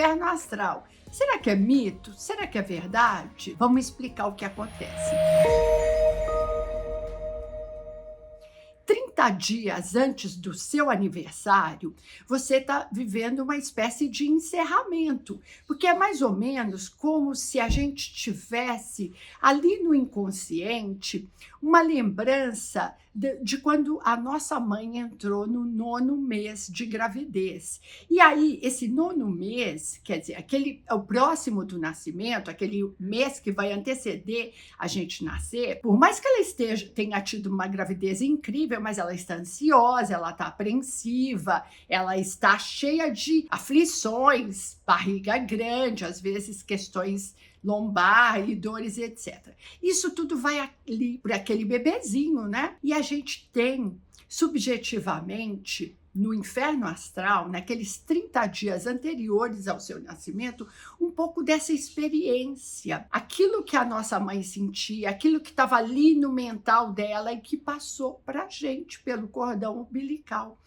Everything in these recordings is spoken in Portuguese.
inferno astral. Será que é mito? Será que é verdade? Vamos explicar o que acontece. 30 dias antes do seu aniversário, você está vivendo uma espécie de encerramento, porque é mais ou menos como se a gente tivesse ali no inconsciente uma lembrança de quando a nossa mãe entrou no 9º mês de gravidez. E aí, esse 9º mês, quer dizer, o próximo do nascimento, aquele mês que vai anteceder a gente nascer, por mais que ela tenha tido uma gravidez incrível, mas ela está ansiosa, ela está apreensiva, ela está cheia de aflições, barriga grande, às vezes questões lombar e dores, etc. Isso tudo vai ali para aquele bebezinho, né? E a gente tem, subjetivamente, no inferno astral, naqueles 30 dias anteriores ao seu nascimento, um pouco dessa experiência. Aquilo que a nossa mãe sentia, aquilo que estava ali no mental dela e que passou para a gente pelo cordão umbilical.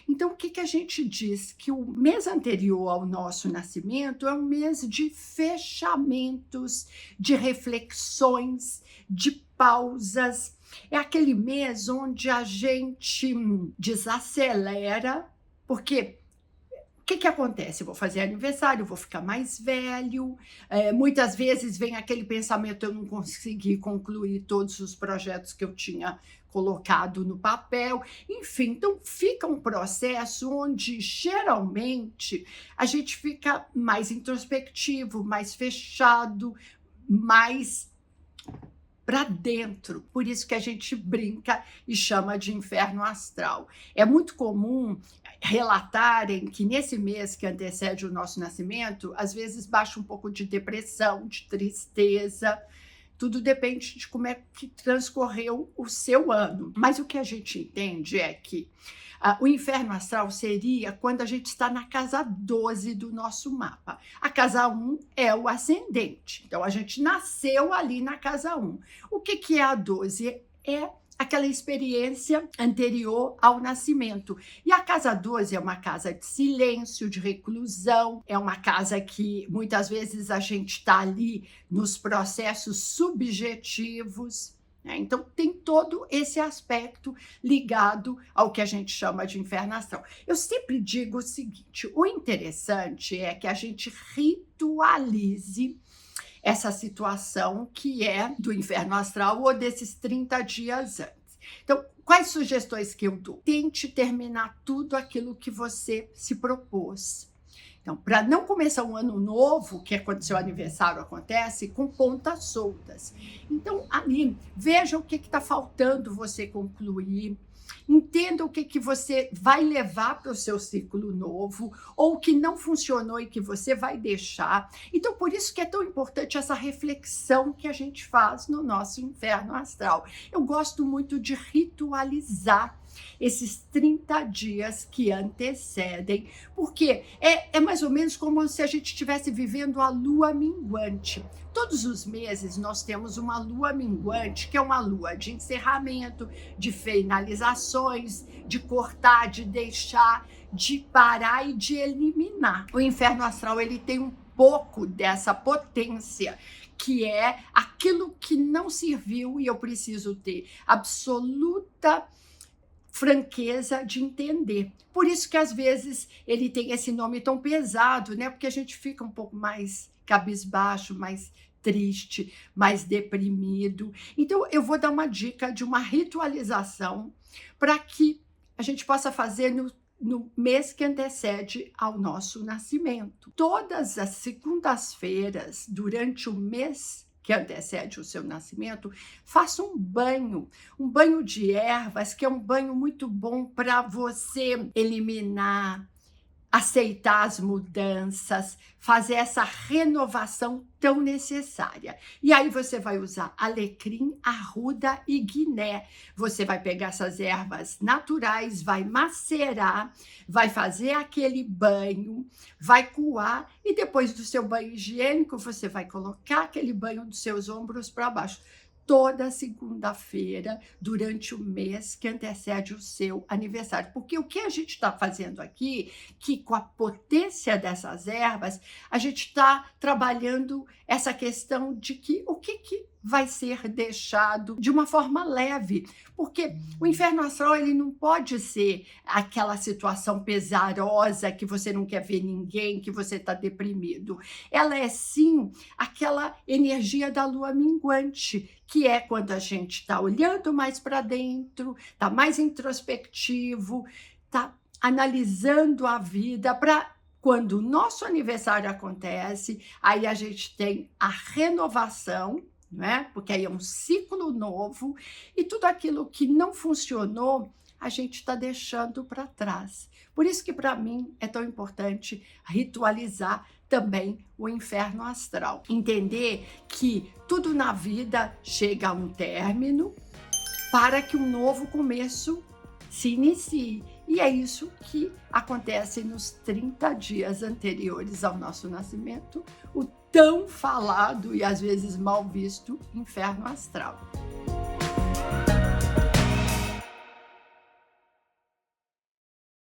Então, o que a gente diz? Que o mês anterior ao nosso nascimento é um mês de fechamentos, de reflexões, de pausas. É aquele mês onde a gente desacelera, porque o que acontece? Eu vou fazer aniversário, vou ficar mais velho, muitas vezes vem aquele pensamento, eu não consegui concluir todos os projetos que eu tinha colocado no papel, enfim, então fica um processo onde geralmente a gente fica mais introspectivo, mais fechado, mais para dentro. Por isso que a gente brinca e chama de inferno astral. É muito comum relatarem que nesse mês que antecede o nosso nascimento, às vezes baixa um pouco de depressão, de tristeza. Tudo depende de como é que transcorreu o seu ano. Mas o que a gente entende é que o inferno astral seria quando a gente está na casa 12 do nosso mapa. A casa 1 é o ascendente. Então, a gente nasceu ali na casa 1. O que é a 12? É aquela experiência anterior ao nascimento. E a casa 12 é uma casa de silêncio, de reclusão, é uma casa que muitas vezes a gente está ali nos processos subjetivos. Então, tem todo esse aspecto ligado ao que a gente chama de inferno astral. Eu sempre digo o seguinte, o interessante é que a gente ritualize essa situação que é do inferno astral ou desses 30 dias antes. Então, quais sugestões que eu dou? Tente terminar tudo aquilo que você se propôs. Então, para não começar um ano novo, que é quando seu aniversário acontece, com pontas soltas. Então, ali, veja o que está faltando você concluir, entenda o que você vai levar para o seu ciclo novo, ou o que não funcionou e que você vai deixar. Então, por isso que é tão importante essa reflexão que a gente faz no nosso inferno astral. Eu gosto muito de ritualizar esses 30 dias que antecedem, porque é mais ou menos como se a gente estivesse vivendo a lua minguante. Todos os meses nós temos uma lua minguante, que é uma lua de encerramento, de finalizações, de cortar, de deixar, de parar e de eliminar. O inferno astral ele tem um pouco dessa potência, que é aquilo que não serviu e eu preciso ter absoluta franqueza de entender. Por isso que às vezes ele tem esse nome tão pesado, né? Porque a gente fica um pouco mais cabisbaixo, mais triste, mais deprimido. Então eu vou dar uma dica de uma ritualização para que a gente possa fazer no mês que antecede ao nosso nascimento. Todas as segundas-feiras, durante o mês que antecede o seu nascimento, faça um banho de ervas, que é um banho muito bom para você eliminar, aceitar as mudanças, fazer essa renovação tão necessária. E aí você vai usar alecrim, arruda e guiné. Você vai pegar essas ervas naturais, vai macerar, vai fazer aquele banho, vai coar e depois do seu banho higiênico você vai colocar aquele banho dos seus ombros para baixo. toda segunda-feira durante o mês que antecede o seu aniversário. Porque o que a gente está fazendo aqui, que com a potência dessas ervas, a gente está trabalhando essa questão de que o que vai ser deixado de uma forma leve, porque o inferno astral ele não pode ser aquela situação pesarosa que você não quer ver ninguém, que você está deprimido. Ela é sim aquela energia da lua minguante, que é quando a gente está olhando mais para dentro, está mais introspectivo, está analisando a vida para quando o nosso aniversário acontece, aí a gente tem a renovação, né? Porque aí é um ciclo novo e tudo aquilo que não funcionou, a gente está deixando para trás. Por isso que para mim é tão importante ritualizar também o inferno astral. Entender que tudo na vida chega a um término para que um novo começo se inicie. E é isso que acontece nos 30 dias anteriores ao nosso nascimento, o tão falado e às vezes mal visto inferno astral.